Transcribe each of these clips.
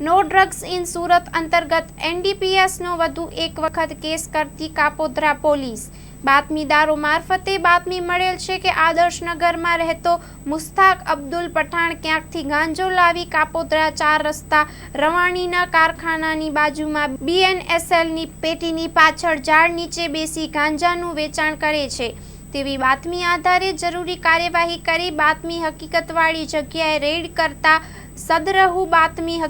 No drugs in Surat અંતર્ગત એનડીપીએસનો વધુ એક વખત કેસ કરતી કાપોદ્રા પોલીસ। બાતમીદારો મારફતે બાતમી મળેલ છે કે આદર્શનગરમાં રહેતો મુસ્તાક અબ્દુલ પઠાણ ક્યાંકથી ગાંજો લાવી કાપોદ્રા 4 રસ્તા રવાણીના કારખાનાની બાજુમાં બીએનએસએલની પેટીની પાછળ ઝાડ નીચે બેસી ગાંજાનું વેચાણ કરે છે તેવી બાતમી આધારે જરૂરી કાર્યવાહી કરી બાતમી હકીકતવાળી જગ્યાએ રેડ કરતા સદરહુ બાતમી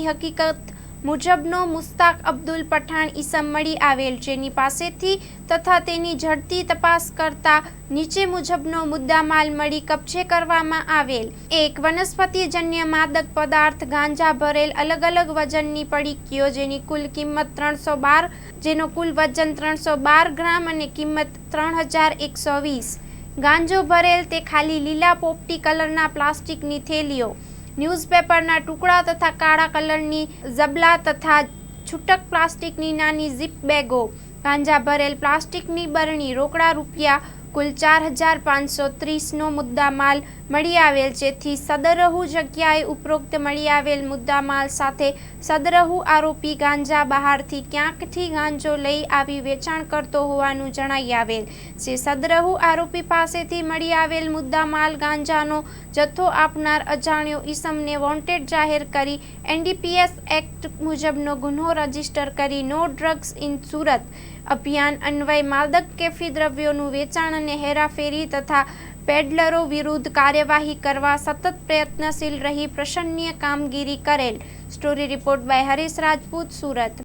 હકીકત મુજબનો મુસ્તાક અબ્દુલ પઠાણ ઈસમ મળી આવેલ, જેની પાસેથી તથા તેની ઝડપી તપાસ કરતા નીચે મુજબનો મુદ્દામાલ મળી કબજે કરવામાં આવેલ। એક વનસ્પતિજન્ય માદક પદાર્થ ગાંજા ભરેલ અલગ અલગ વજનની પડીકીઓ જેની કુલ કિંમત 312, જેનો કુલ વજન 312 ગ્રામ અને કિંમત 3120। ગાંજો ભરેલ તે ખાલી લીલા પોપટી કલરના પ્લાસ્ટિકની થેલીઓ, ન્યૂઝપેપરના ટુકડા તથા કાળા કલરની ઝબલા તથા છૂટક પ્લાસ્ટિકની નાની ઝીપ બેગો, ગાંજા ભરેલ પ્લાસ્ટિકની બરણી, રોકડા રૂપિયા કુલ 4530નો મુદ્દામાલ મળી આવેલ, જેથી સદરહુ જગ્યાએ ઉપરોક્ત મળી આવેલ મુદ્દામાલ સાથે સદરહુ આરોપી ગાંજા બહારથી ક્યાંકથી ગાંજો લઈ આવી વેચાણ કરતો હોવાનું જણાઈ આવેલ, જે સદરહુ આરોપી પાસેથી મળી આવેલ મુદ્દામાલ ગાંજાનો જથ્થો આપનાર અજાણ્યો ઈસમને વોન્ટેડ જાહેર કરી એનડીપીએસ એક્ટ મુજબનો ગુન્હો રજીસ્ટર કરી નો ડ્રગ્સ ઇન સુરત અભિયાન અન્વયે માદક કેફી દ્રવ્યોનું વેચાણ અને હેરાફેરી તથા પેડલરો વિરુદ્ધ કાર્યવાહી કરવા સતત પ્રયત્નશીલ રહી પ્રશંસનીય કામગીરી કરેલ। Story report by Harish Rajput, Surat.